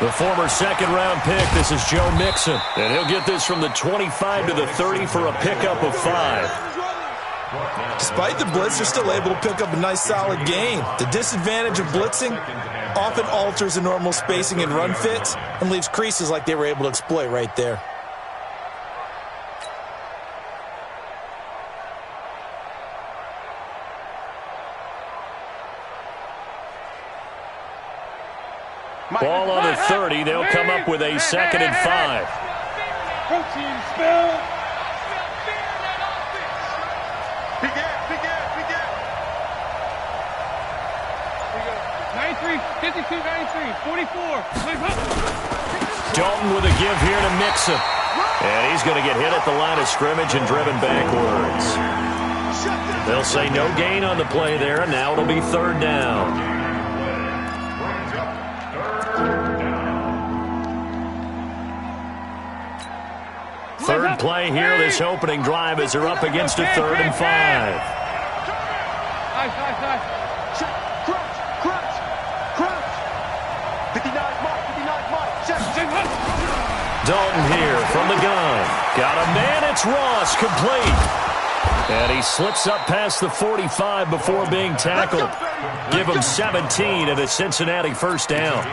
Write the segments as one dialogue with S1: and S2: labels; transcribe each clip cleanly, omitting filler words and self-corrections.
S1: The former second-round pick, this is Joe Mixon. And he'll get this from the 25 to the 30 for a pickup of 5.
S2: Despite the blitz, they're still able to pick up a nice, solid gain. The disadvantage of blitzing often alters the normal spacing and run fits and leaves creases like they were able to exploit right there.
S1: Ball on the 30. They'll come up with a 2nd and 5. Dalton with a give here to Mixon. And he's going to get hit at the line of scrimmage and driven backwards. They'll say no gain on the play there, and now it'll be 3rd down. Third play here, this opening drive, as they're up against a 3rd and 5. Dalton here from the gun. Got a man, it's Ross, complete. And he slips up past the 45 before being tackled. Give him 17 and a Cincinnati 1st down.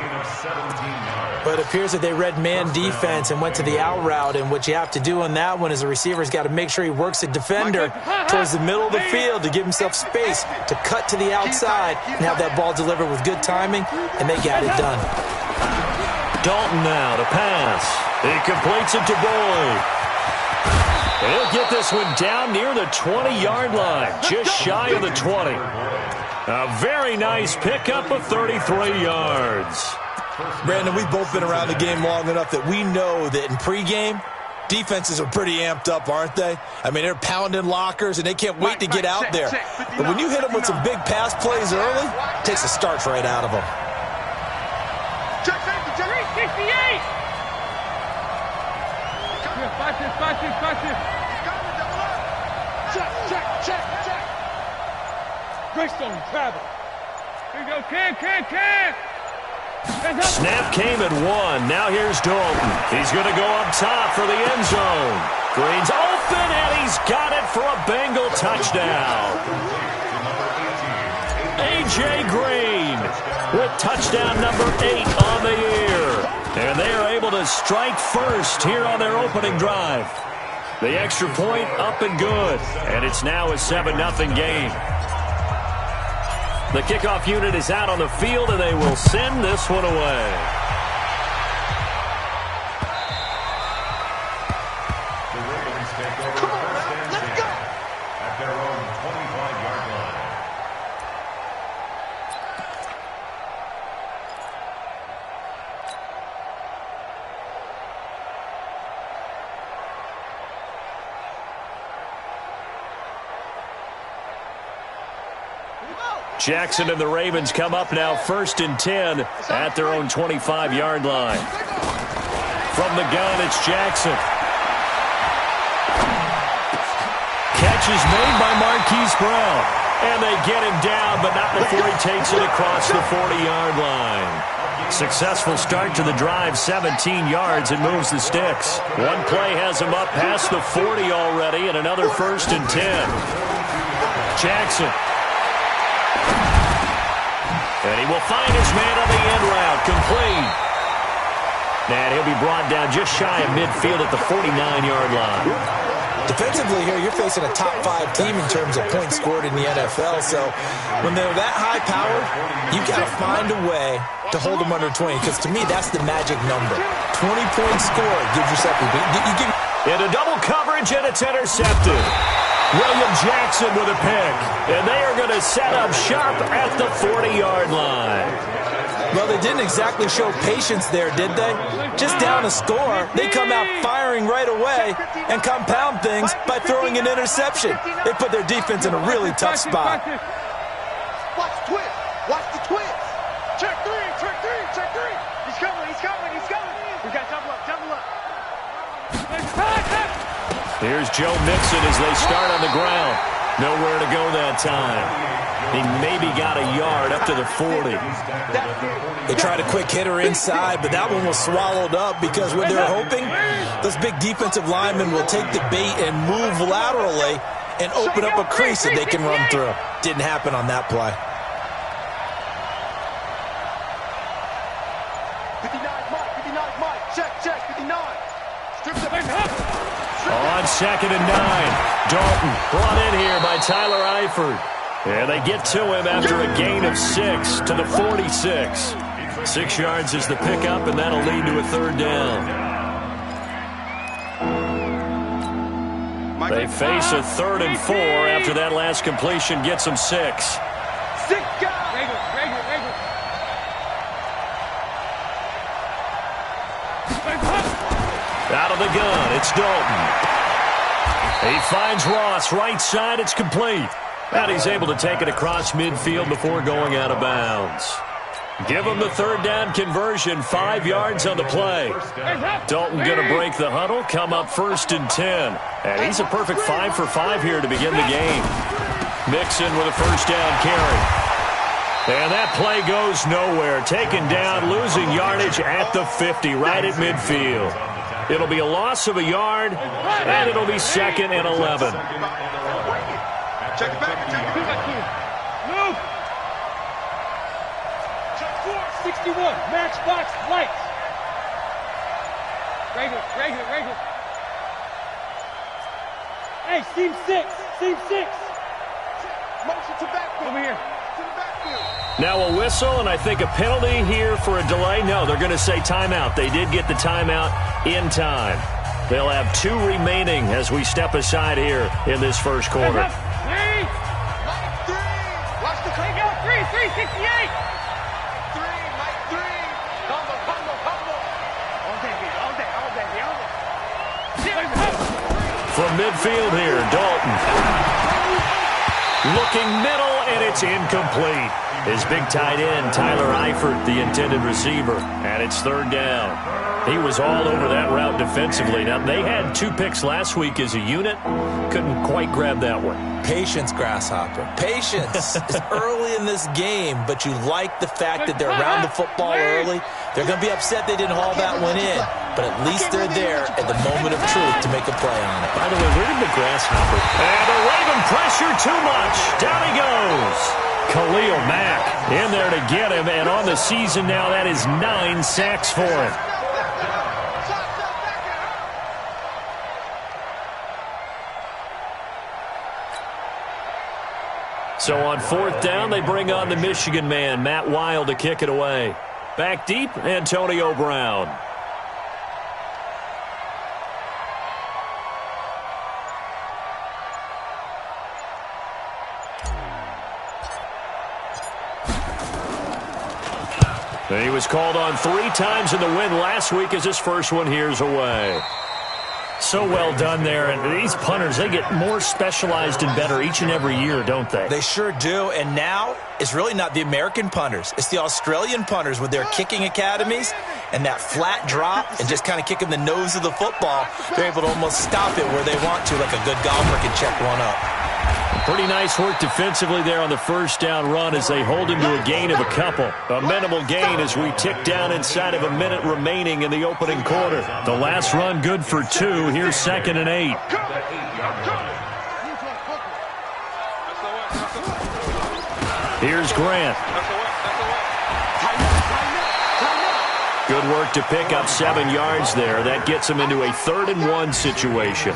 S3: But it appears that they read man defense and went to the out route, and what you have to do on that one is the receiver's got to make sure he works the defender towards the middle of the field to give himself space to cut to the outside and have that ball delivered with good timing, and they got it done.
S1: Dalton now to pass. He completes it to Boyd. He'll get this one down near the 20-yard line, just shy of the 20. A very nice pickup of 33 yards.
S2: Brandon, we've both been around the game long enough that we know that in pregame, defenses are pretty amped up, aren't they? I mean, they're pounding lockers, and they can't wait to get out there. But when you hit them with some big pass plays early, it takes the starch right out of them.
S4: Check 368! Check. Greystone, travel. Here you go, Cam.
S1: Snap came at 1. Now here's Dalton. He's going to go up top for the end zone. Green's open, and he's got it for a Bengal touchdown. A.J. Green with touchdown number 8 on the year. And they are able to strike first here on their opening drive. The extra point up and good. And it's now a 7-0 game. The kickoff unit is out on the field, and they will send this one away.
S4: Come on, man, let's go!
S5: At their own 25-yard line.
S1: Jackson and the Ravens come up now 1st and 10 at their own 25-yard line. From the gun, it's Jackson. Catch is made by Marquise Brown. And they get him down, but not before he takes it across the 40-yard line. Successful start to the drive, 17 yards, and moves the sticks. One play has him up past the 40 already, and another 1st and 10. Jackson. And he will find his man on the end route, complete. And he'll be brought down just shy of midfield at the 49-yard line.
S2: Defensively here, you're facing a top 5 team in terms of points scored in the NFL. So when they're that high-powered, you got to find a way to hold them under 20. Because to me, that's the magic number. 20 points scored gives yourself
S1: into double coverage, and it's intercepted. William Jackson with a pick. And they are going to set up sharp at the 40-yard line.
S2: Well, they didn't exactly show patience there, did they? Just down a score, they come out firing right away and compound things by throwing an interception. They put their defense in a really tough spot.
S4: Watch the twist. Watch the twist. Check 3. He's coming. We got double up.
S1: Here's Joe Mixon as they start on the ground. Nowhere to go that time. He maybe got a yard up to the 40.
S2: They tried a quick hitter inside, but that one was swallowed up because when they're hoping, those big defensive linemen will take the bait and move laterally and open up a crease that they can run through. Didn't happen on that play.
S4: 59 Mike, check, 59. Strips it back.
S1: On 2nd and 9, Dalton brought in here by Tyler Eifert. And they get to him after a gain of 6 to the 46. 6 yards is the pickup, and that'll lead to a 3rd down. They face a 3rd and 4 after that last completion gets them 6. Out of the gun, it's Dalton. He finds Ross, right side, it's complete. And he's able to take it across midfield before going out of bounds. Give him the 3rd down conversion, 5 yards on the play. Dalton going to break the huddle, come up 1st and 10. And he's a perfect 5 for 5 here to begin the game. Mixon with a 1st down carry. And that play goes nowhere. Taken down, losing yardage at the 50, right at midfield. It'll be a loss of a yard, and it'll be 2nd and 11.
S4: Check it back. Move. Check 4. 61. Matchbox lights. Regular. Hey, seam 6. Motion to backfield. Over here. To the backfield.
S1: Now a whistle, and I think a penalty here for a delay. No, they're going to say timeout. They did get the timeout in time. They'll have 2 remaining as we step aside here in this first quarter.
S4: 368. 3, Mike 3. Combo. All day.
S1: From midfield here, Dalton. Looking middle, and it's incomplete. His big tight end, Tyler Eifert, the intended receiver. And it's 3rd down. He was all over that route defensively. Now, they had 2 picks last week as a unit. Couldn't quite grab that one.
S2: Patience, Grasshopper. Patience is early in this game, but you like the fact that they're around the football early. They're going to be upset they didn't haul that one in, but at least they're there at the moment of truth to make a play on it.
S1: By the way, where did the Grasshopper? And the Raven pressure too much. Down he goes. Khalil Mack in there to get him, and on the season now, that is 9 sacks for him. So on 4th down, they bring on the Michigan man, Matt Wild, to kick it away. Back deep, Antonio Brown. He was called on 3 times in the win last week as his first one here's away. So well done there. And these punters, they get more specialized and better each and every year, don't they?
S2: They sure do. And now it's really not the American punters. It's the Australian punters with their kicking academies and that flat drop and just kind of kicking the nose of the football. They're able to almost stop it where they want to, like a good golfer can check one up.
S1: Pretty nice work defensively there on the 1st down run as they hold him to a gain of a couple. A minimal gain as we tick down inside of a minute remaining in the opening quarter. The last run good for 2. Here's 2nd and 8. Here's Grant. Good work to pick up 7 yards there. That gets him into a 3rd and 1 situation.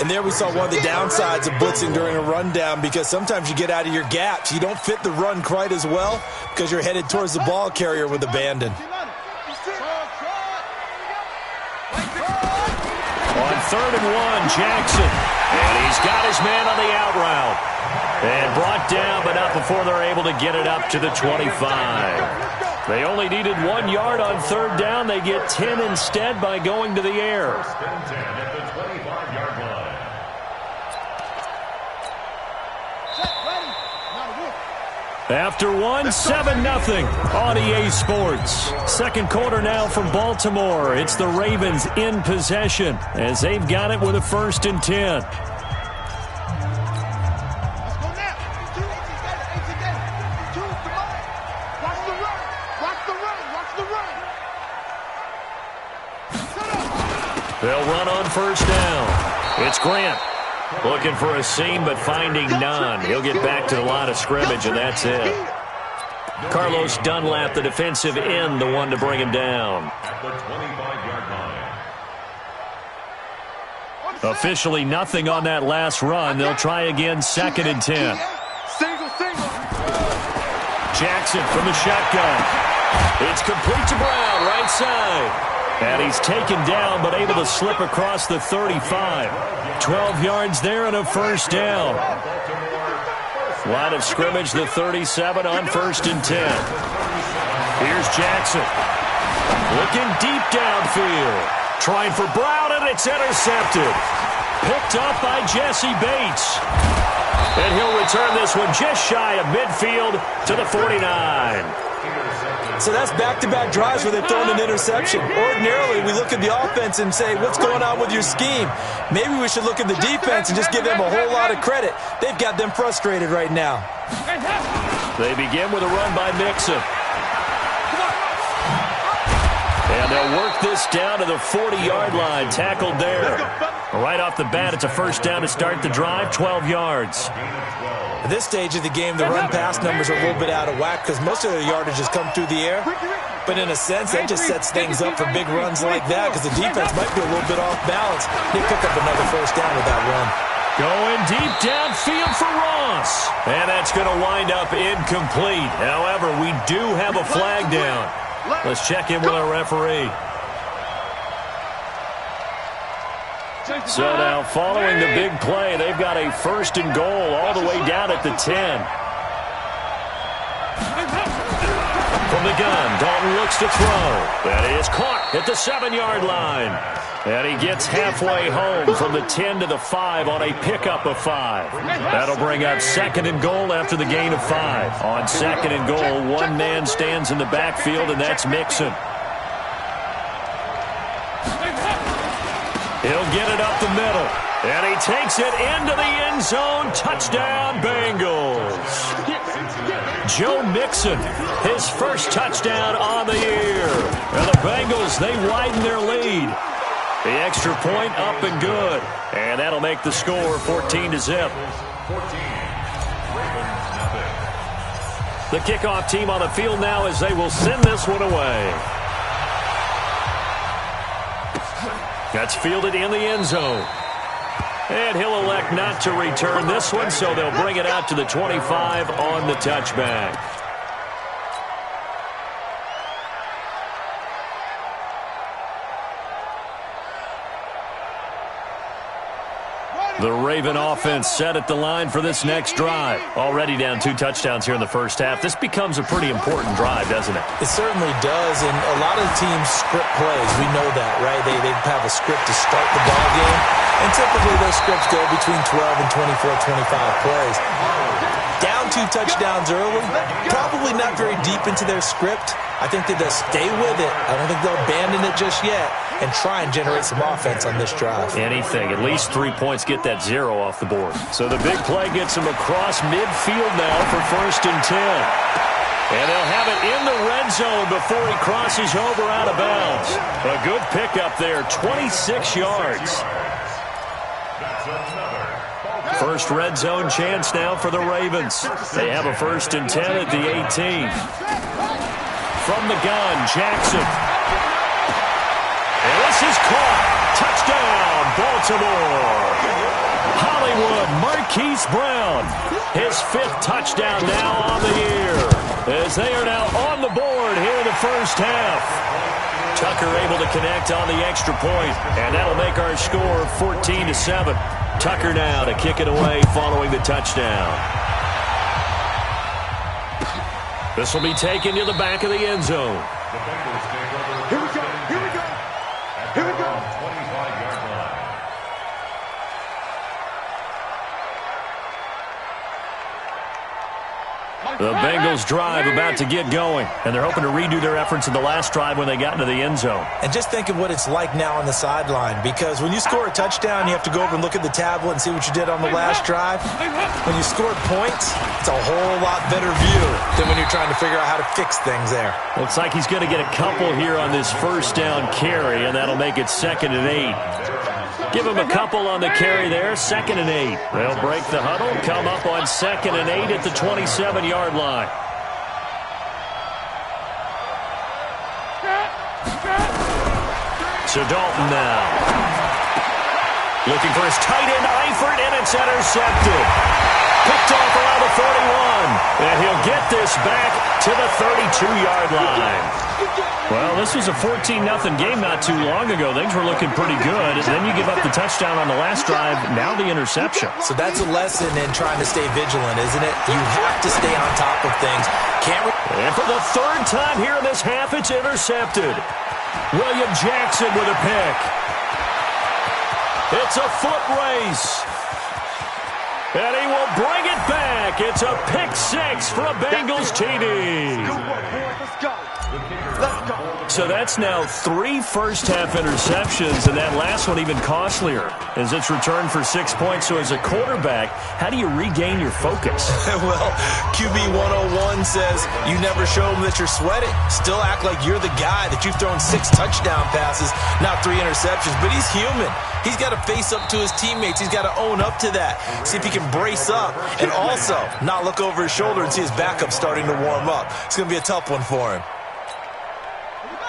S2: And there we saw one of the downsides of blitzing during a rundown, because sometimes you get out of your gaps. You don't fit the run quite as well because you're headed towards the ball carrier with abandon.
S1: On 3rd and 1, Jackson. And he's got his man on the out route. And brought down, but not before they're able to get it up to the 25. They only needed 1 yard on 3rd down. They get 10 instead by going to the air. After 1, 7-0 on EA Sports. Second quarter now from Baltimore. It's the Ravens in possession as they've got it with a 1st and 10. They'll run on first down. It's Grant. Looking for a seam, but finding none. He'll get back to the line of scrimmage, and that's it. Carlos Dunlap, the defensive end, the one to bring him down.
S5: At the 25-yard line.
S1: Officially nothing on that last run. They'll try again, 2nd and 10. Jackson from the shotgun. It's complete to Brown, right side. And he's taken down, but able to slip across the 35. 12 yards there and a first down. Line of scrimmage, the 37 on 1st and 10. Here's Jackson. Looking deep downfield. Trying for Brown, and it's intercepted. Picked up by Jesse Bates. And he'll return this one just shy of midfield to the 49.
S3: So that's back-to-back drives where they've thrown an interception. Ordinarily, we look at the offense and say, what's going on with your scheme? Maybe we should look at the defense and just give them a whole lot of credit. They've got them frustrated right now.
S1: They begin with a run by Mixon. And they'll work this down to the 40-yard line, tackled there. Right off the bat, it's a first down to start the drive, 12 yards.
S3: At this stage of the game, the run-pass numbers are a little bit out of whack because most of their yardage has come through the air. But in a sense, that just sets things up for big runs like that because the defense might be a little bit off balance. They pick up another first down with that run.
S1: Going deep downfield for Ross. And that's going to wind up incomplete. However, we do have a flag down. Let's check in with our referee. So now, following the big play, they've got a 1st and goal all the way down at the 10. From the gun, Dalton looks to throw. That is caught at the 7-yard line. And he gets halfway home from the 10 to the 5 on a pickup of 5. That'll bring up 2nd and goal after the gain of 5. On 2nd and goal, one man stands in the backfield, and that's Mixon. He'll get it up the middle. And he takes it into the end zone. Touchdown, Bengals. Joe Mixon, his first touchdown on the year. And the Bengals, they widen their lead. The extra point up and good. And that'll make the score 14-0. The kickoff team on the field now as they will send this one away. That's fielded in the end zone. And he'll elect not to return this one, so they'll bring it out to the 25 on the touchback. The Raven offense set at the line for this next drive. Already down 2 touchdowns here in the first half. This becomes a pretty important drive, doesn't it?
S3: It certainly does, and a lot of teams script plays. We know that, right? They have a script to start the ball game, and typically those scripts go between 12 and 24, 25 plays. Down 2 touchdowns early, probably not very deep into their script. I think that they'll stay with it. I don't think they'll abandon it just yet and try and generate some offense on this drive.
S1: Anything. At least 3 points, get that 0 off the board. So the big play gets him across midfield now for 1st and 10. And they'll have it in the red zone before he crosses over out of bounds. A good pickup there, 26 yards. First red zone chance now for the Ravens. They have a 1st and 10 at the 18. From the gun, Jackson. And this is caught. Touchdown, Baltimore. Hollywood, Marquise Brown. His 5th touchdown now on the year. As they are now on the board here in the first half. Tucker able to connect on the extra point, and that'll make our score 14-7. Tucker now to kick it away following the touchdown. This will be taken to the back of the end zone.
S4: Here we go. Here we go. Here we go.
S5: 25-yard line.
S1: The Bengals drive about to get going, and they're hoping to redo their efforts in the last drive when they got into the end zone.
S3: And just think of what it's like now on the sideline, because when you score a touchdown, you have to go over and look at the tablet and see what you did on the last drive. When you scored points, it's a whole lot better view than when you're trying to figure out how to fix things there.
S1: Looks like he's going to get a couple here on this first down carry, and that'll make it 2nd and 8. Give him a couple on the carry there, 2nd and 8. They'll break the huddle, come up on 2nd and 8 at the 27-yard line. So Dalton now. Looking for his tight end, Eifert, and it's intercepted. Picked off around the 41. And he'll get this back to the 32-yard line. Well, this was a 14-0 game not too long ago. Things were looking pretty good. And then you give up the touchdown on the last drive. Now the interception.
S3: So that's a lesson in trying to stay vigilant, isn't it? You have to stay on top of things.
S1: And for the 3rd time here in this half, it's intercepted. William Jackson with a pick. It's a foot race. And he will bring it back. It's a pick 6 for a Bengals TD.
S4: Let's go. Let's go.
S1: So that's now 3 first-half interceptions, and that last one even costlier as it's returned for 6 points. So as a quarterback, how do you regain your focus?
S2: Well, QB 101 says you never show them that you're sweating. Still act like you're the guy that you've thrown 6 touchdown passes, not 3 interceptions. But he's human. He's got to face up to his teammates. He's got to own up to that. See if he can brace up and also not look over his shoulder and see his backup starting to warm up. It's going to be a tough one for him.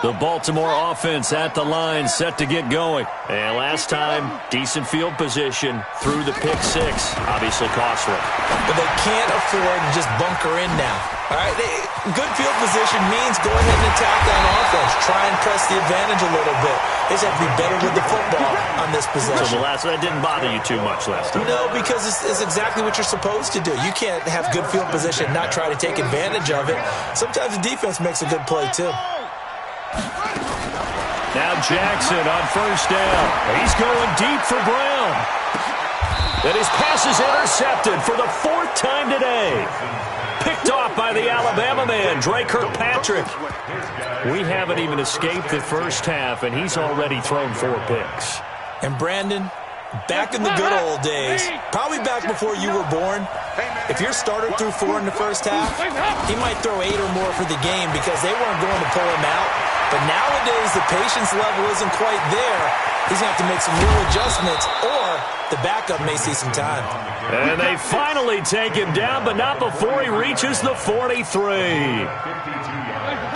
S1: The Baltimore offense at the line, set to get going. And last time, decent field position through the pick 6. Obviously costly.
S3: But they can't afford to just bunker in now. All right, good field position means go ahead and attack on offense. Try and press the advantage a little bit. They just have to be better with the football on this possession.
S1: So that didn't bother you too much last time?
S3: No, because it's exactly what you're supposed to do. You can't have good field position and not try to take advantage of it. Sometimes the defense makes a good play, too.
S1: Now Jackson on 1st down. He's going deep for Brown. And his pass is intercepted for the 4th time today. Picked off by the Alabama man, Dre Kirkpatrick. We haven't even escaped the first half, and he's already thrown 4 picks.
S3: And Brandon, back in the good old days, probably back before you were born, if your starter threw 4 in the first half, he might throw 8 or more for the game because they weren't going to pull him out. But nowadays, the patience level isn't quite there. He's going to have to make some real adjustments, or the backup may see some time.
S1: And they finally take him down, but not before he reaches the 43.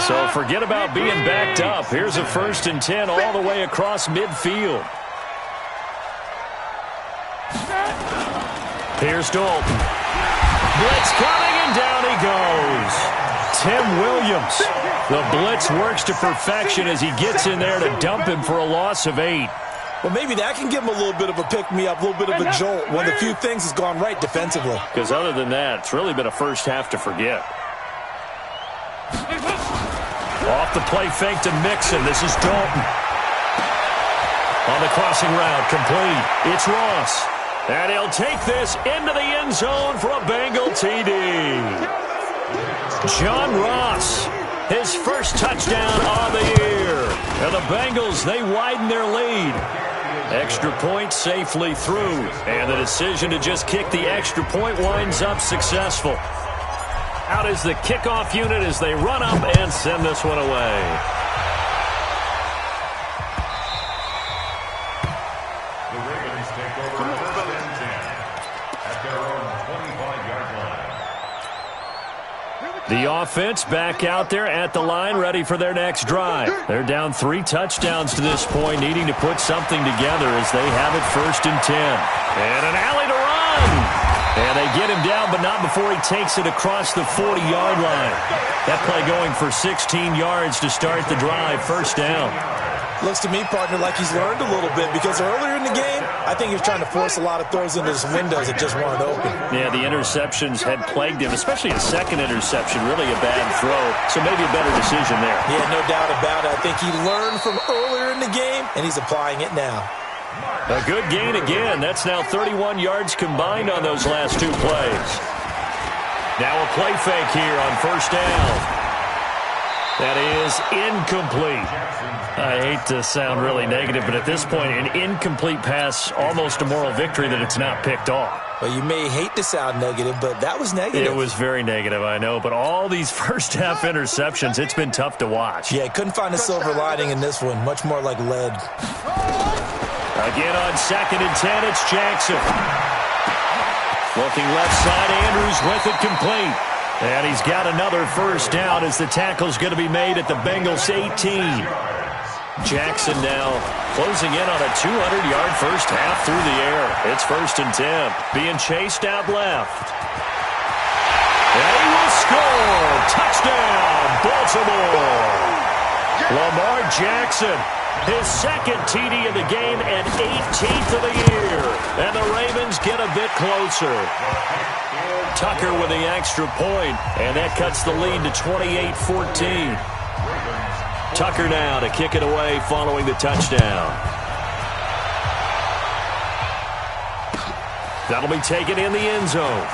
S1: So forget about being backed up. Here's a 1st and 10 all the way across midfield. Here's Dalton. Blitz coming, and down he goes. Tim Williams. The blitz works to perfection as he gets in there to dump him for a loss of 8.
S3: Well, maybe that can give him a little bit of a pick-me-up, a little bit of a jolt. One of the few things has gone right defensively.
S1: Because other than that, it's really been a first half to forget. Off the play fake to Mixon. This is Dalton. On the crossing route, complete. It's Ross. And he'll take this into the end zone for a Bengal TD. John Ross, his first touchdown on the year. And the Bengals, they widen their lead. Extra point safely through. And the decision to just kick the extra point winds up successful. Out is the kickoff unit as they run up and send this one away.
S5: The Ravens take over 1st and 10 at their own 25-yard line.
S1: The offense back out there at the line, ready for their next drive. They're down 3 touchdowns to this point, needing to put something together as they have it 1st and 10. And an alley to run. And they get him down, but not before he takes it across the 40-yard line. That play going for 16 yards to start the drive, 1st down.
S3: Looks to me, partner, like he's learned a little bit because earlier in the game, I think he was trying to force a lot of throws into his windows that just weren't open.
S1: Yeah, the interceptions had plagued him, especially a second interception, really a bad throw. So maybe a better decision there.
S3: Yeah, no doubt about it. I think he learned from earlier in the game, and he's applying it now.
S1: A good gain again. That's now 31 yards combined on those last 2 plays. Now a play fake here on 1st down. That is incomplete. I hate to sound really negative, but at this point, an incomplete pass, almost a moral victory that it's not picked off.
S3: Well, you may hate to sound negative, but that was negative.
S1: It was very negative, I know. But all these first-half interceptions, it's been tough to watch.
S3: Yeah, couldn't find a silver lining in this one. Much more like lead.
S1: Again on 2nd and 10, it's Jackson. Looking left side, Andrews with it complete. And he's got another first down as the tackle's going to be made at the Bengals 18. Jackson now closing in on a 200-yard first half through the air. It's 1st and 10. Being chased out left. And he will score. Touchdown, Baltimore. Lamar Jackson, his 2nd TD of the game and 18th of the year. And the Ravens get a bit closer. Tucker with the extra point, and that cuts the lead to 28-14. Tucker now to kick it away following the touchdown. That'll be taken in the end zone.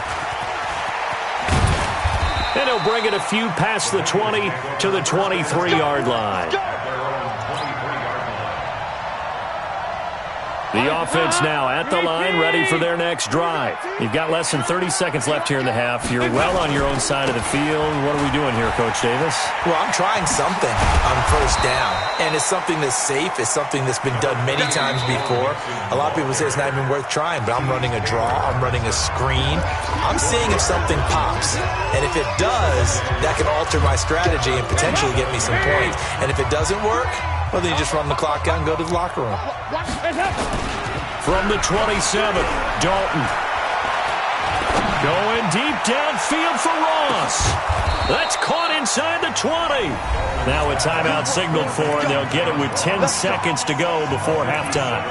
S1: And he'll bring it a few past the 20 to the 23-yard line. The offense now at the line, ready for their next drive. You've got less than 30 seconds left here in the half. You're well on your own side of the field. What are we doing here, Coach Davis?
S3: Well, I'm trying something on first down, and it's something that's safe. It's something that's been done many times before. A lot of people say it's not even worth trying, but I'm running a draw. I'm running a screen. I'm seeing if something pops, and if it does, that can alter my strategy and potentially get me some points. And if it doesn't work, well, then you just run the clock out and go to the locker room.
S1: From the 27, Dalton. Going deep downfield for Ross. That's caught inside the 20. Now a timeout signaled for, and they'll get it with 10 seconds to go before halftime.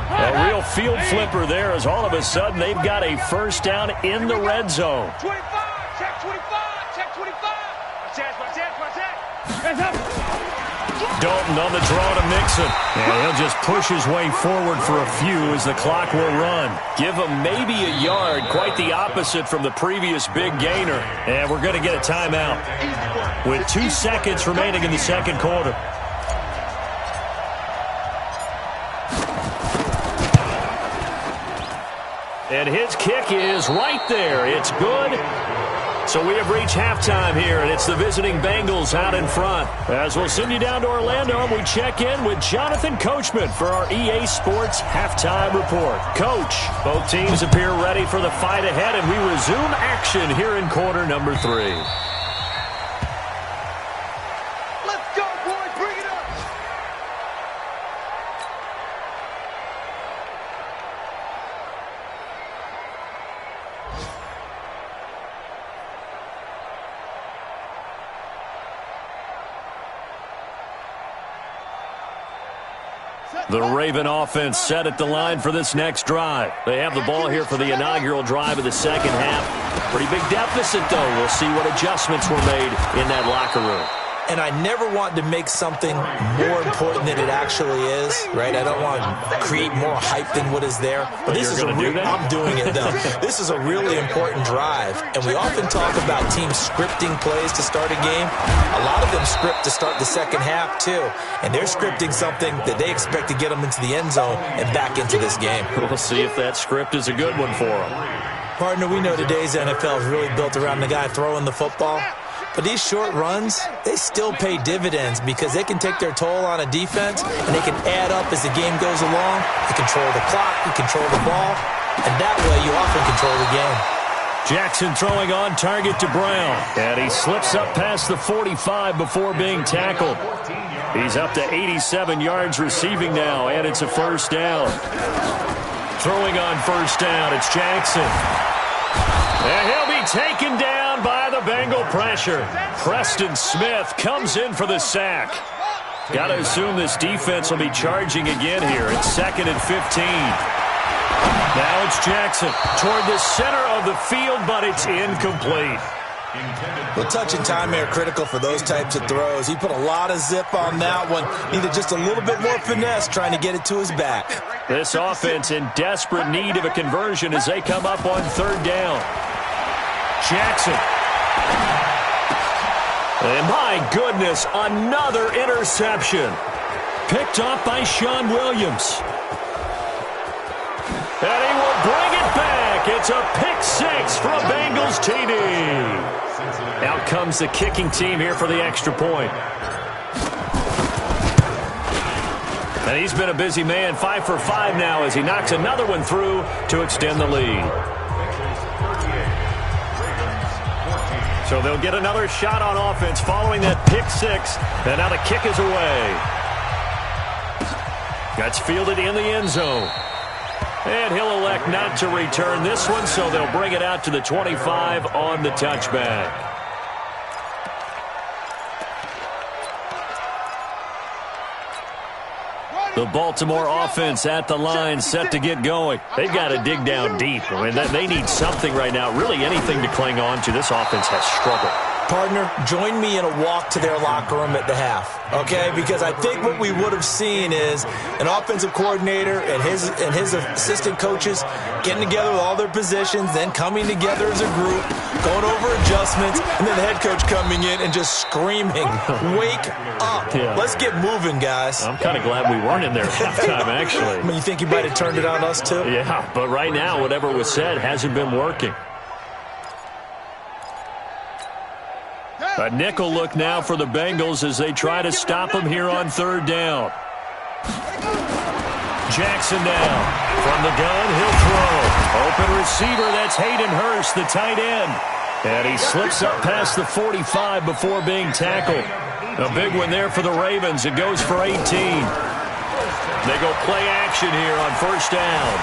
S1: A real field flipper there as all of a sudden they've got a first down in the red zone.
S4: 25, check 25, check 25.
S1: Dalton on the draw to Mixon. And he'll just push his way forward for a few as the clock will run. Give him maybe a yard, quite the opposite from the previous big gainer. And we're going to get a timeout with 2 seconds remaining in the second quarter. And his kick is right there. It's good. So we have reached halftime here, and it's the visiting Bengals out in front. As we'll send you down to Orlando, and we check in with Jonathan Coachman for our EA Sports Halftime Report. Coach, both teams appear ready for the fight ahead, and we resume action here in quarter number 3.
S4: Let's go, boys. Bring it up.
S1: The Raven offense set at the line for this next drive. They have the ball here for the inaugural drive of the second half. Pretty big deficit, though. We'll see what adjustments were made in that locker room.
S3: And I never want to make something more important than it actually is, right? I don't want to create more hype than what is there. But this is I'm doing it, though. This is a really important drive. And we often talk about teams scripting plays to start a game. A lot of them script to start the second half, too. And they're scripting something that they expect to get them into the end zone and back into this game.
S1: We'll see if that script is a good one for them.
S3: Partner, we know today's NFL is really built around the guy throwing the football. But these short runs, they still pay dividends because they can take their toll on a defense and they can add up as the game goes along. You control the clock, you control the ball, and that way you often control the game.
S1: Jackson throwing on target to Brown. And he slips up past the 45 before being tackled. He's up to 87 yards receiving now, and it's a first down. Throwing on first down, it's Jackson. And he'll be taken down by the Bengal pressure. Preston Smith comes in for the sack. Got to assume this defense will be charging again here. It's 2nd and 15. Now it's Jackson toward the center of the field, but it's incomplete.
S3: Well, touch and time are critical for those types of throws. He put a lot of zip on that one. Needed just a little bit more finesse trying to get it to his back.
S1: This offense in desperate need of a conversion as they come up on third down. Jackson. And my goodness, another interception. Picked off by Sean Williams. And he will bring it back. It's a pick six from Bengals TD. Out comes the kicking team here for the extra point. And he's been a busy man, 5 for 5 now as he knocks another one through to extend the lead. So they'll get another shot on offense following that pick six. And now the kick is away. That's fielded in the end zone. And he'll elect not to return this one, so they'll bring it out to the 25 on the touchback. The Baltimore offense at the line, set to get going. They've got to dig down deep. I mean, they need something right now, really anything to cling on to. This offense has struggled.
S3: Partner, join me in a walk to their locker room at the half, okay? Because I think what we would have seen is an offensive coordinator and his assistant coaches getting together with all their positions, then coming together as a group, going over adjustments, and then the head coach coming in and just screaming, "Wake up.
S1: Yeah.
S3: Let's get moving, guys."
S1: I'm kind of glad we weren't in there at halftime, actually.
S3: I mean, you think he might have turned it on us, too?
S1: Yeah, but right now, whatever was said hasn't been working. A nickel look now for the Bengals as they try to stop him here on third down. Jackson now. From the gun, he'll throw. Open receiver, that's Hayden Hurst, the tight end. And he slips up past the 45 before being tackled. A big one there for the Ravens. It goes for 18. They go play action here on first down.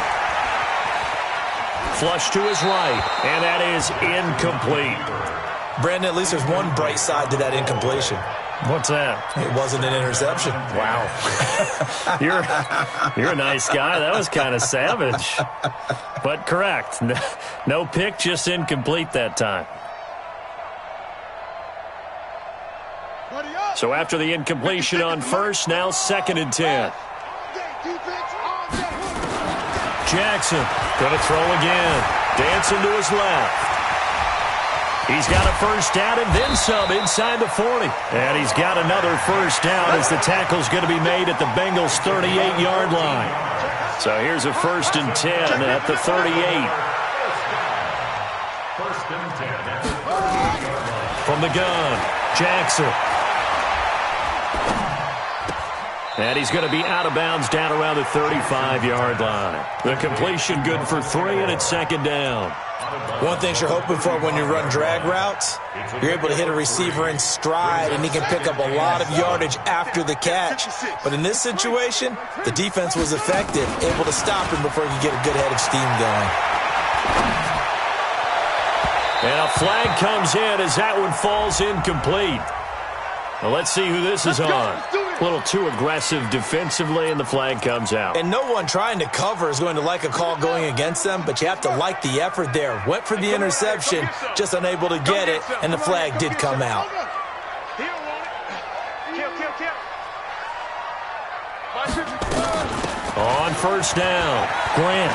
S1: Flush to his right, and that is incomplete.
S3: Brandon, at least there's one bright side to that incompletion.
S1: What's that?
S3: It wasn't an interception.
S1: Wow. You're a nice guy. That was kind of savage. But correct. No pick, just incomplete that time. So after the incompletion on first, now 2nd and 10. Jackson going to throw again. Dancing to his left. He's got a first down and then some inside the 40. And he's got another first down as the tackle's going to be made at the Bengals' 38-yard line. So here's a 1st and 10 at the 38. From the gun, Jackson. And he's going to be out of bounds down around the 35-yard line. The completion good for 3, and it's 2nd down.
S3: One thing you're hoping for when you run drag routes, you're able to hit a receiver in stride, and he can pick up a lot of yardage after the catch. But in this situation, the defense was effective, able to stop him before he could get a good head of steam going.
S1: And a flag comes in as that one falls incomplete. Well, let's see who this is on. A little too aggressive defensively, and the flag comes out.
S3: And no one trying to cover is going to like a call going against them, but you have to like the effort there. Went for the interception, just unable to get it, and the flag did come out.
S1: On first down, Grant.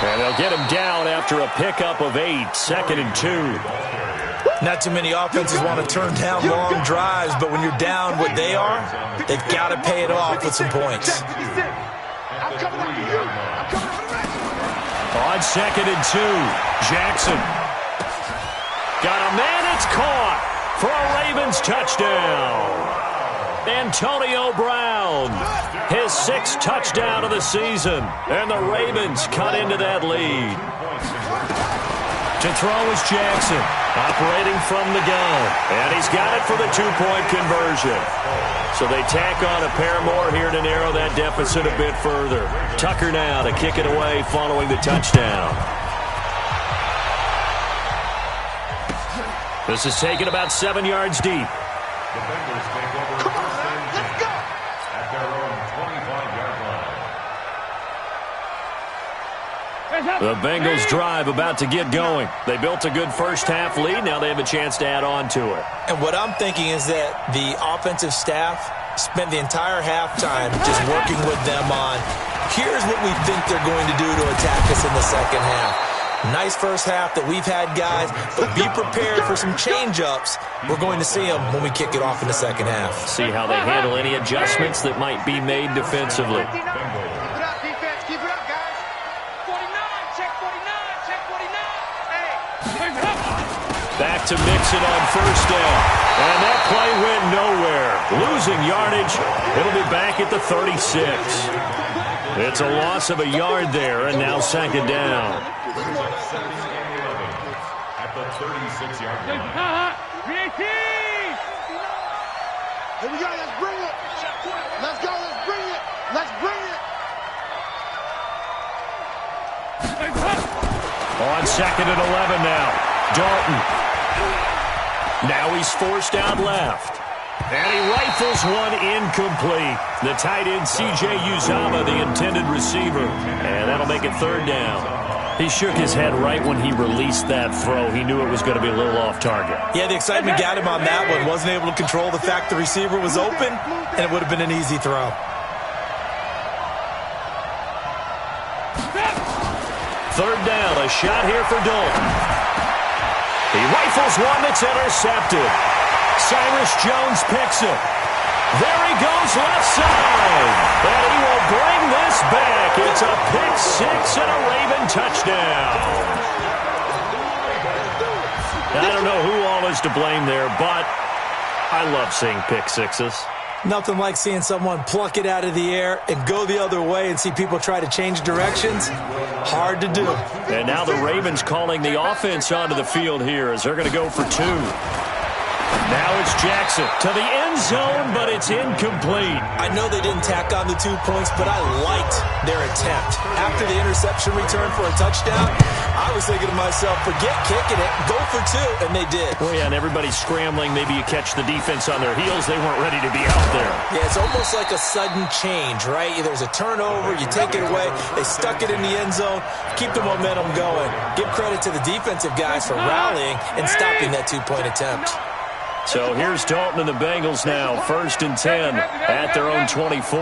S1: And they'll get him down after a pickup of 8, 2nd and 2.
S3: Not too many offenses want to turn down long drives, but when you're down what they are, they've got to pay it off with some points.
S1: On 2nd and 2, Jackson. Got a man, it's caught for a Ravens touchdown. Antonio Brown, his 6th touchdown of the season, and the Ravens cut into that lead. To throw is Jackson, operating from the gun, and he's got it for the 2-point conversion. So they tack on a pair more here to narrow that deficit a bit further. Tucker now to kick it away following the touchdown. This is taken about 7 yards deep.
S5: The Bengals take over first and 10 at their own 25-yard line.
S1: The Bengals drive about to get going. They built a good first-half lead. Now they have a chance to add on to it.
S3: And what I'm thinking is that the offensive staff spent the entire halftime just working with them on, here's what we think they're going to do to attack us in the second half. Nice first half that we've had, guys, but be prepared for some change-ups. We're going to see them when we kick it off in the second half.
S1: See how they handle any adjustments that might be made defensively. Back to Mixon on first down. And that play went nowhere. Losing yardage It'll be back at the 36. It's a loss of a yard there, and now second down.
S5: At the 36-yard line.
S4: Here we go, let's bring it. Let's go, let's bring it. Let's bring it.
S1: On second and 11 now. Dalton. Now he's forced out left. And he rifles one incomplete. The tight end, C.J. Uzama, the intended receiver. And that'll make it third down. He shook his head right when he released that throw. He knew it was going to be a little off target.
S3: Yeah, the excitement got him on that one. Wasn't able to control the fact the receiver was open, and it would have been an easy throw.
S1: Third down, a shot here for Dalton. He rifles one that's intercepted. Cyrus Jones picks it. There he goes left side. And he will bring this back. It's a pick six and a Raven touchdown. I don't know who all is to blame there, but I love seeing pick sixes.
S3: Nothing like seeing someone pluck it out of the air and go the other way and see people try to change directions. Hard to do.
S1: And now the Ravens calling the offense onto the field here as they're going to go for two. Now it's Jackson to the end zone, but it's incomplete.
S3: I know they didn't tack on the 2 points, but I liked their attempt. After the interception return for a touchdown, I was thinking to myself, forget kicking it, go for two, and they did.
S1: Well, yeah, and everybody's scrambling. Maybe you catch the defense on their heels. They weren't ready to be out there.
S3: Yeah, it's almost like a sudden change, right? There's a turnover, you take it away, they stuck it in the end zone, keep the momentum going. Give credit to the defensive guys for rallying and stopping that 2-point attempt.
S1: So here's Dalton and the Bengals now, 1st and 10 at their own 24.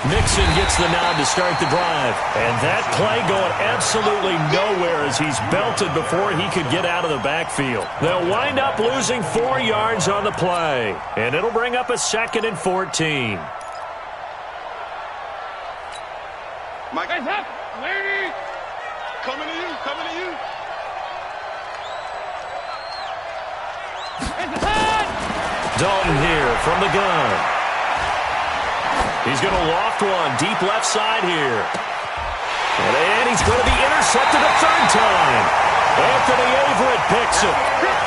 S1: Mixon gets the nod to start the drive. And that play going absolutely nowhere as he's belted before he could get out of the backfield. They'll wind up losing 4 yards on the play. And it'll bring up a 2nd and 14.
S4: Mike, lady, coming to you, coming to you.
S1: Dalton here from the gun. He's going to loft one deep left side here. And he's going to be intercepted a third time. Anthony Averett picks it.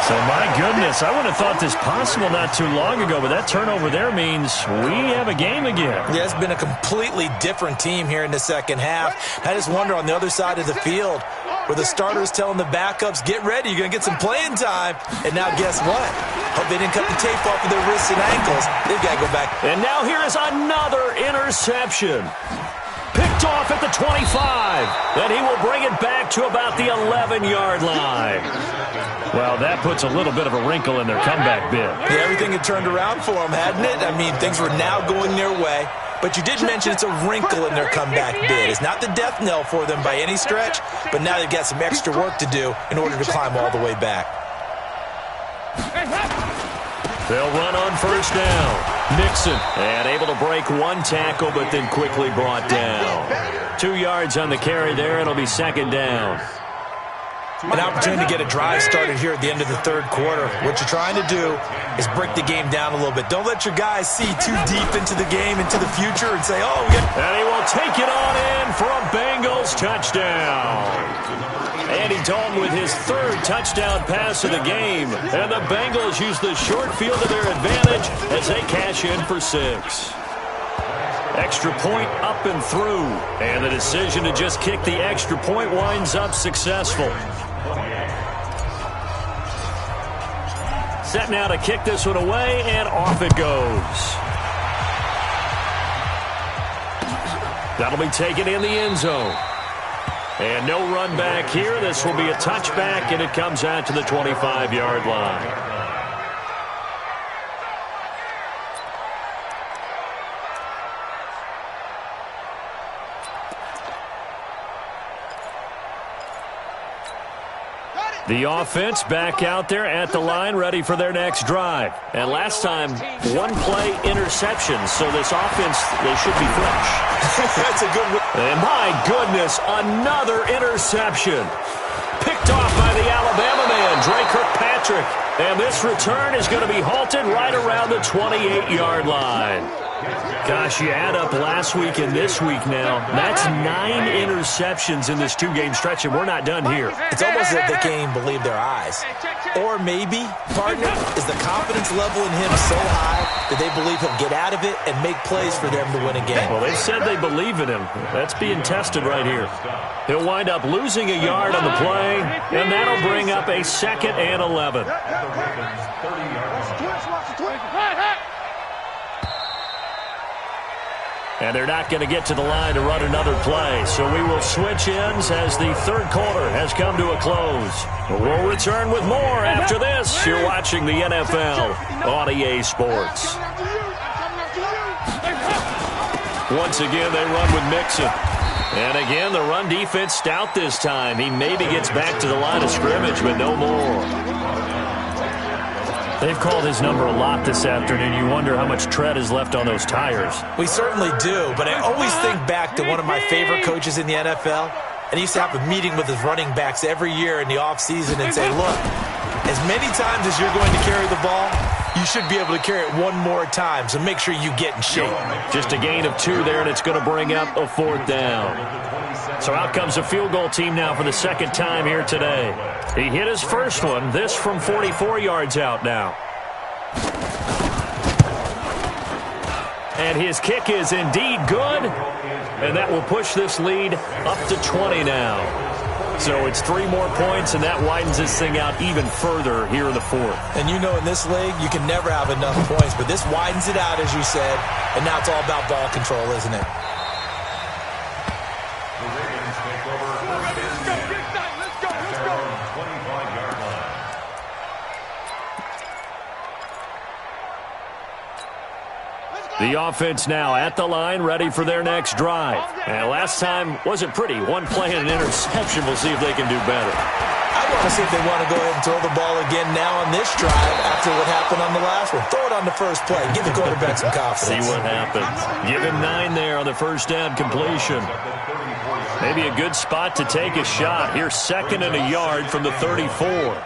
S1: So, my goodness, I wouldn't have thought this possible not too long ago, but that turnover there means we have a game again.
S3: Yeah, it's been a completely different team here in the second half. I just wonder on the other side of the field where the starters telling the backups, get ready, you're going to get some playing time. And now guess what? Hope they didn't cut the tape off of their wrists and ankles. They've got to go back.
S1: And now here is another interception. Picked off at the 25. Then he will bring it back to about the 11-yard line. Well, that puts a little bit of a wrinkle in their comeback bid.
S3: Yeah, everything had turned around for them, hadn't it? I mean, things were now going their way. But you did mention it's a wrinkle in their comeback bid. It's not the death knell for them by any stretch, but now they've got some extra work to do in order to climb all the way back.
S1: They'll run on first down. Mixon, and able to break one tackle, but then quickly brought down. 2 yards on the carry there. It'll be second down.
S3: An opportunity to get a drive started here at the end of the third quarter. What you're trying to do is break the game down a little bit. Don't let your guys see too deep into the game, into the future, and say, oh, we got...
S1: And he will take it on in for a Bengals touchdown. Andy Dalton with his 3rd touchdown pass of the game. And the Bengals use the short field to their advantage as they cash in for 6. Extra point up and through. And the decision to just kick the extra point winds up successful. Set now to kick this one away, and off it goes. That'll be taken in the end zone. And no run back here. This will be a touchback, and it comes out to the 25-yard line. The offense back out there at the line, ready for their next drive. And last time, 1-play interception. So this offense, they should be fresh.
S3: That's a good one.
S1: And my goodness, another interception. Picked Picked off by the Alabama man, Dre Kirkpatrick. And this return is going to be halted right around the 28-yard line. Gosh, you add up last week and this week now. That's 9 interceptions in this two-game stretch, and we're not done here.
S3: It's almost as if they can't even believe their eyes. Or maybe, partner, is the confidence level in him so high that they believe he'll get out of it and make plays for them to win a game.
S1: Well, they've said they believe in him. That's being tested right here. He'll wind up losing a yard on the play, and that'll bring up a 2nd and 11. And they're not going to get to the line to run another play. So we will switch ends as the third quarter has come to a close. We'll return with more after this. You're watching the NFL on EA Sports. Once again, they run with Mixon. And again, the run defense stout this time. He maybe gets back to the line of scrimmage, but no more. They've called his number a lot this afternoon. You wonder how much tread is left on those tires.
S3: We certainly do, but I always think back to one of my favorite coaches in the NFL, and he used to have a meeting with his running backs every year in the offseason and say, look, as many times as you're going to carry the ball, you should be able to carry it one more time, so make sure you get in shape.
S1: Just a gain of 2 there, and it's going to bring up a 4th down. So out comes a field goal team now for the 2nd time here today. He hit his first one, this from 44 yards out now. And his kick is indeed good, and that will push this lead up to 20 now. So it's 3 more points, and that widens this thing out even further here in the 4th.
S3: And you know in this league, you can never have enough points, but this widens it out, as you said, and now it's all about ball control, isn't it?
S1: The offense now at the line, ready for their next drive. And last time wasn't pretty. 1 play and an interception. We'll see if they can do better.
S3: I want to see if they want to go ahead and throw the ball again now on this drive after what happened on the last one. Throw it on the first play. Give the quarterback some confidence.
S1: See what happens. Give him 9 there on the first down completion. Maybe a good spot to take a shot. Here's 2nd and a yard from the 34.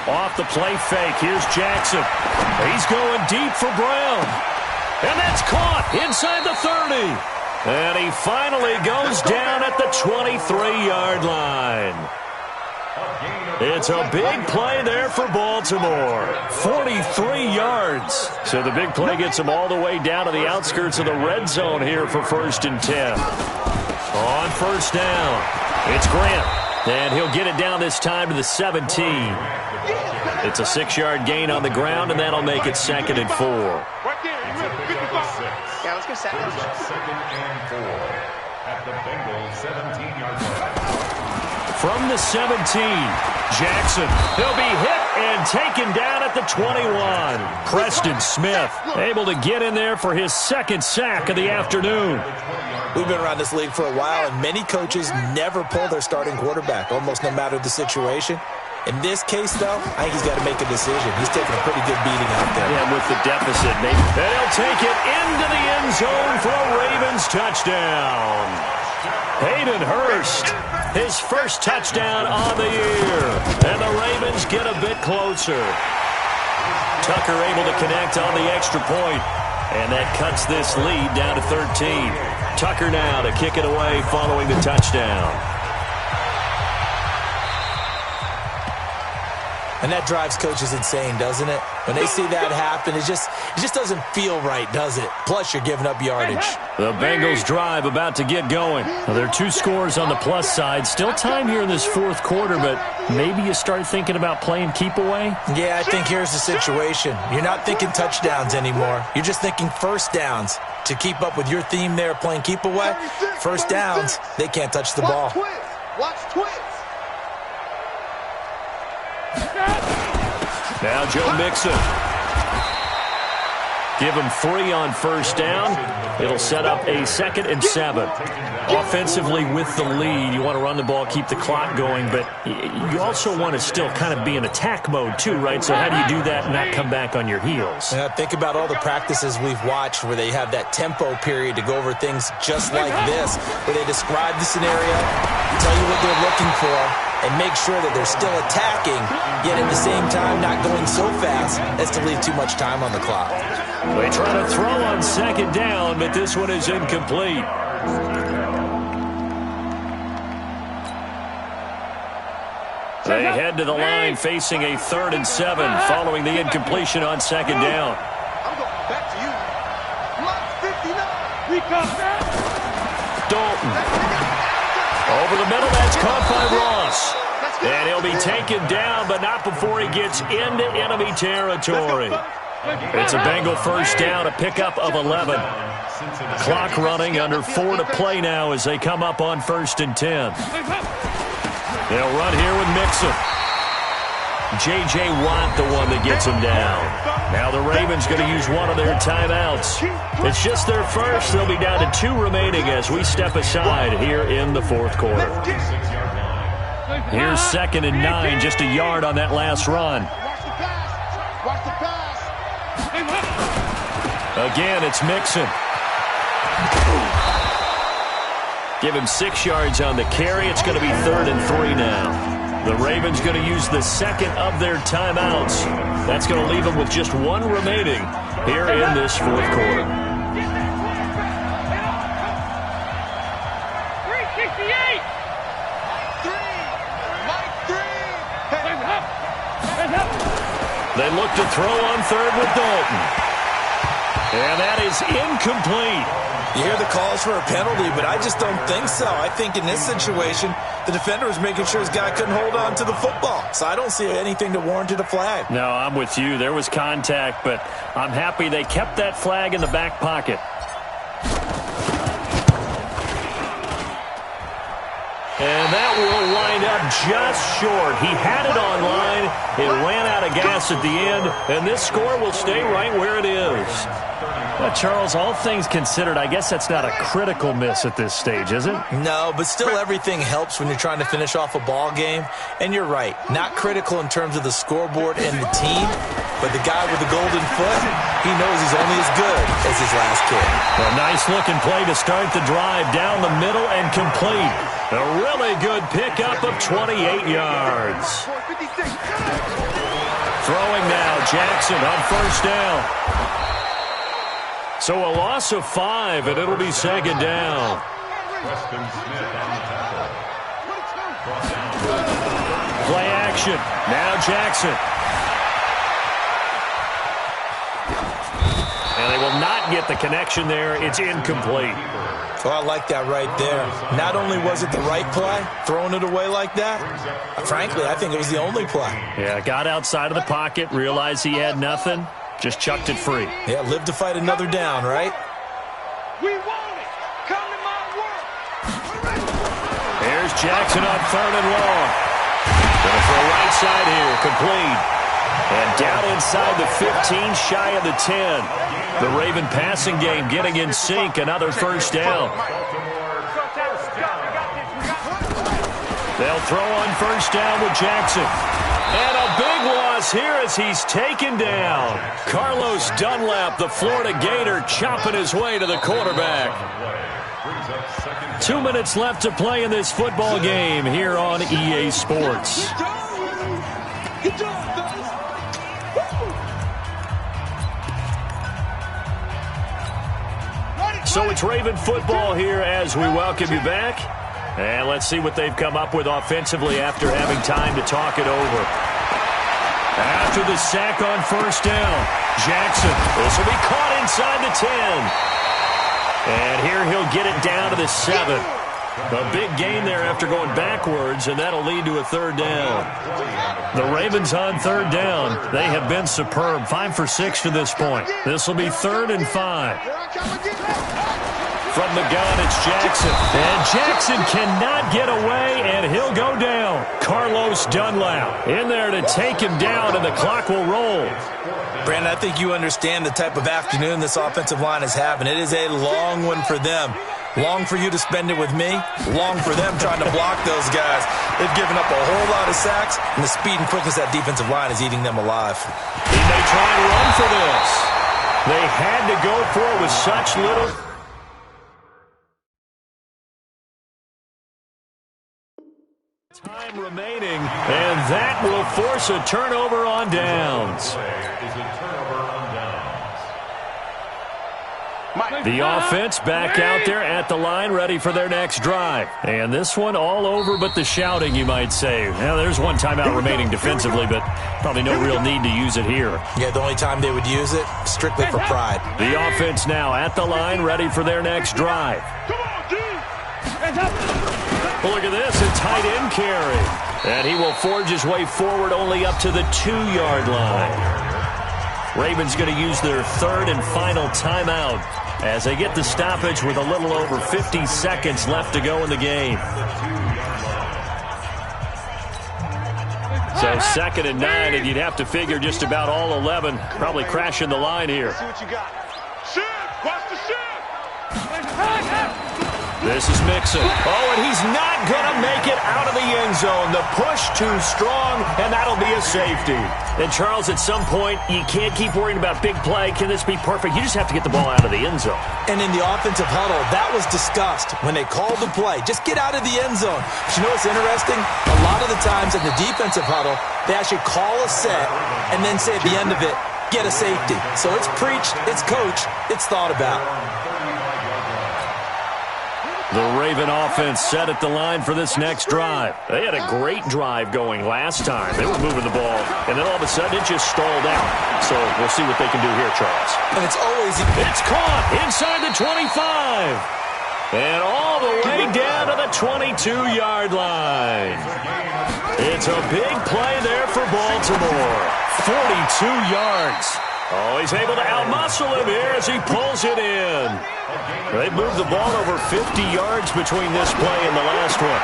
S1: Off the play fake, here's Jackson. He's going deep for Brown. And that's caught inside the 30. And he finally goes down at the 23-yard line. It's a big play there for Baltimore. 43 yards. So the big play gets him all the way down to the outskirts of the red zone here for 1st and 10. On first down, it's Grant. And he'll get it down this time to the 17. It's a 6-yard gain on the ground, and that'll make it 2nd and 4.
S4: Yeah, let's go 7.
S5: 2nd and 4 at the Bengals 17-yard line.
S1: From the 17, Jackson. He'll be hit and taken down at the 21. Preston Smith able to get in there for his 2nd sack of the afternoon.
S3: We've been around this league for a while, and many coaches never pull their starting quarterback, almost no matter the situation. In this case, though, I think he's got to make a decision. He's taking a pretty good beating out there.
S1: Yeah, with the deficit, maybe. They'll take it into the end zone for a Ravens touchdown. Hayden Hurst, his first touchdown on the year. And the Ravens get a bit closer. Tucker able to connect on the extra point. And that cuts this lead down to 13. Tucker now to kick it away following the touchdown.
S3: And that drives coaches insane, doesn't it? When they see that happen, it just doesn't feel right, does it? Plus, you're giving up yardage.
S1: The Bengals drive about to get going. Well, there are 2 scores on the plus side. Still time here in this 4th quarter, but maybe you start thinking about playing keep away?
S3: Yeah, I think here's the situation. You're not thinking touchdowns anymore. You're just thinking first downs. To keep up with your theme there, playing keep away, first downs, they can't touch the ball.
S4: Watch twist.
S1: Now Joe Mixon. Give them 3 on first down. It'll set up a 2nd and 7. Offensively with the lead, you want to run the ball, keep the clock going, but you also want to still kind of be in attack mode too, right? So how do you do that and not come back on your heels?
S3: Yeah, think about all the practices we've watched where they have that tempo period to go over things just like this, where they describe the scenario, tell you what they're looking for, and make sure that they're still attacking, yet at the same time not going so fast as to leave too much time on the clock.
S1: They try to throw on 2nd down, but this one is incomplete. They head to the line facing a 3rd and 7 following the incompletion on 2nd down.
S4: I'm going back to you. Block 59.
S1: Dalton. Over the middle, that's caught by Ross. And he'll be taken down, but not before he gets into enemy territory. It's a Bengal first down, a pickup of 11. Clock running, under 4 to play now as they come up on 1st and 10. They'll run here with Mixon. J.J. Watt, the one that gets him down. Now the Ravens going to use one of their timeouts. It's just their first. They'll be down to 2 remaining as we step aside here in the 4th quarter. Here's 2nd and 9, just a yard on that last run.
S4: Watch the pass.
S1: Again, it's Mixon. Give him 6 yards on the carry. It's going to be 3rd and 3 now. The Ravens going to use the 2nd of their timeouts. That's going to leave them with just 1 remaining here in this 4th quarter.
S4: 368. 3.
S1: They look to throw on 3rd with Dalton. And that is incomplete.
S2: You hear the calls for a penalty, but I just don't think so. I think in this situation, the defender was making sure his guy couldn't hold on to the football. So I don't see anything that warranted a flag.
S1: No, I'm with you. There was contact, but I'm happy they kept that flag in the back pocket. And that will wind up just short. He had it on line. It ran out of gas at the end, and this score will stay right where it is. Well, Charles, all things considered, I guess that's not a critical miss at this stage, is it?
S3: No, but still everything helps when you're trying to finish off a ball game. And you're right, not critical in terms of the scoreboard and the team, but the guy with the golden foot, he knows he's only as good as his last kick.
S1: A nice-looking play to start the drive down the middle and complete. A really good pickup of 28 yards. Throwing now, Jackson on first down. So a loss of 5, and it'll be 2nd down. Play action. Now Jackson. And they will not get the connection there. It's incomplete.
S3: Oh, I like that right there. Not only was it the right play, throwing it away like that, frankly, I think it was the only play.
S1: Yeah, got outside of the pocket, realized he had nothing, just chucked it free.
S3: Yeah, live to fight another down, right?
S4: We want it. Come to my work.
S1: There's Jackson on 3rd and long. Going for a right side here, complete. And down inside the 15, shy of the 10. The Raven passing game getting in sync, another first down. They'll throw on first down with Jackson. And a big loss here as he's taken down. Carlos Dunlap, the Florida Gator, chopping his way to the quarterback. 2 minutes left to play in this football game here on EA Sports.
S4: Good job, fellas.
S1: So it's Raven football here as we welcome you back. And let's see what they've come up with offensively after having time to talk it over. After the sack on first down, Jackson. This will be caught inside the 10. And here he'll get it down to the 7. A big gain there after going backwards, and that'll lead to a 3rd down. The Ravens on 3rd down. They have been superb. 5 for 6 to this point. This will be 3rd and 5. From the gun, it's Jackson. And Jackson cannot get away, and he'll go down. Carlos Dunlap in there to take him down, and the clock will roll.
S3: Brandon, I think you understand the type of afternoon this offensive line is having. It is a long one for them. Long for you to spend it with me. Long for them trying to block those guys. They've given up a whole lot of sacks, and the speed and quickness of that defensive line is eating them alive.
S1: He may try and run for this. They had to go for it with such little. Time remaining, and that will force a turnover on downs. The offense back out there at the line, ready for their next drive. And this one all over but the shouting, you might say. Now, there's one timeout remaining defensively, but probably no real need to use it here.
S3: Yeah, the only time they would use it, strictly for pride.
S1: The offense now at the line, ready for their next drive. Well, look at this, a tight end carry. And he will forge his way forward only up to the 2-yard line. Ravens going to use their third and final timeout as they get the stoppage with a little over 50 seconds left to go in the game. So 2nd and 9, and you'd have to figure just about all 11 probably crashing the line here.
S4: See what you got. Shoot! Watch the shoot!
S1: This is Mixon. Oh, and he's not going to make it out of the end zone. The push too strong, and that'll be a safety. And, Charles, at some point, you can't keep worrying about big play. Can this be perfect? You just have to get the ball out of the end zone.
S3: And in the offensive huddle, that was discussed when they called the play. Just get out of the end zone. But you know what's interesting? A lot of the times in the defensive huddle, they actually call a set and then say at the end of it, get a safety. So it's preached, it's coached, it's thought about.
S1: The Raven offense set at the line for this next drive. They had a great drive going last time. They were moving the ball, and then all of a sudden it just stalled out. So we'll see what they can do here, Charles.
S3: And it's
S1: caught inside the 25. And all the way down to the 22-yard line. It's a big play there for Baltimore. 42 yards. Oh, he's able to outmuscle him here as he pulls it in. They moved the ball over 50 yards between this play and the last one.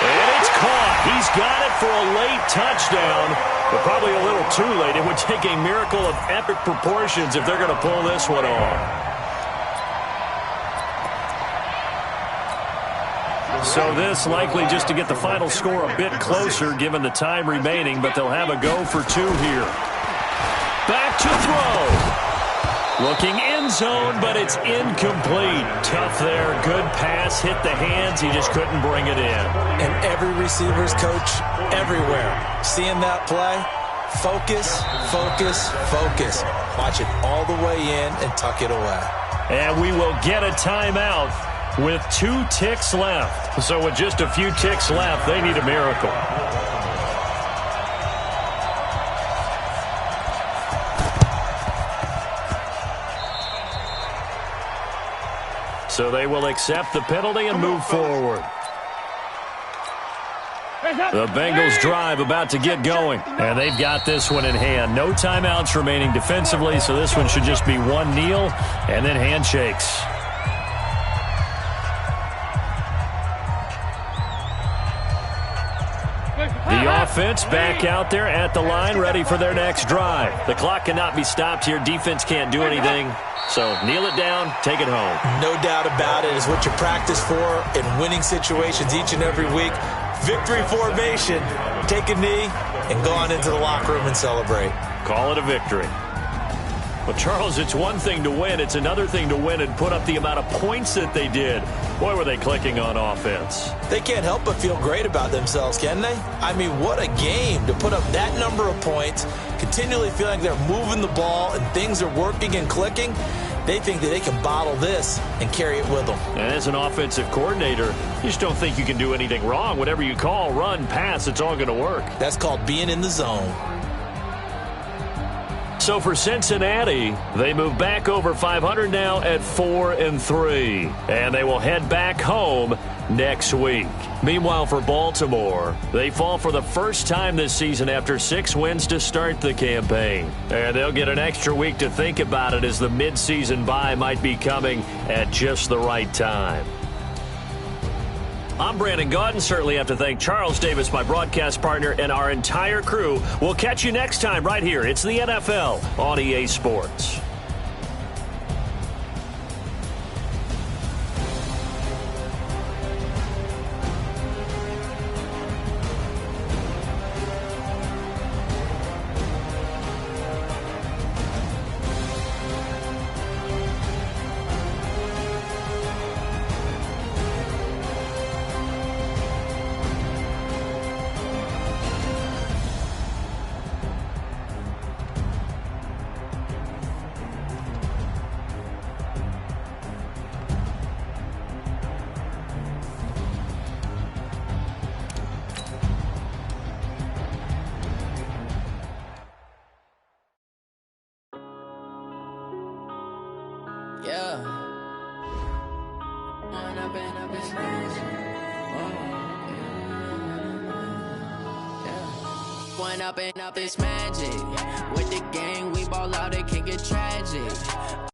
S1: And it's caught. He's got it for a late touchdown, but probably a little too late. It would take a miracle of epic proportions if they're going to pull this one off. So this likely just to get the final score a bit closer given the time remaining, but they'll have a go for 2 here. Back to throw. Looking end zone, but it's incomplete. Tough there. Good pass. Hit the hands. He just couldn't bring it in.
S3: And every receiver's coach everywhere. Seeing that play, focus, focus, focus. Watch it all the way in and tuck it away.
S1: And we will get a timeout with 2 ticks left. So with just a few ticks left, they need a miracle. So they will accept the penalty and move forward. The Bengals drive about to get going, and they've got this one in hand. No timeouts remaining defensively, so this one should just be one kneel and then handshakes. The offense back out there at the line, ready for their next drive. The clock cannot be stopped here. Defense can't do anything. So kneel it down, take it home.
S3: No doubt about it. It's what you practice for in winning situations each and every week. Victory formation. Take a knee and go on into the locker room and celebrate.
S1: Call it a victory. Well, Charles, it's one thing to win. It's another thing to win and put up the amount of points that they did. Boy, were they clicking on offense.
S3: They can't help but feel great about themselves, can they? I mean, what a game to put up that number of points, continually feeling like they're moving the ball and things are working and clicking. They think that they can bottle this and carry it with them.
S1: And as an offensive coordinator, you just don't think you can do anything wrong. Whatever you call, run, pass, it's all going to work.
S3: That's called being in the zone.
S1: So for Cincinnati, they move back over 500 now at 4-3. And they will head back home next week. Meanwhile, for Baltimore, they fall for the first time this season after 6 wins to start the campaign. And they'll get an extra week to think about it as the midseason bye might be coming at just the right time. I'm Brandon Gaudin. Certainly have to thank Charles Davis, my broadcast partner, and our entire crew. We'll catch you next time right here. It's the NFL on EA Sports.
S6: Up this magic with the gang, we ball out, it can get tragic.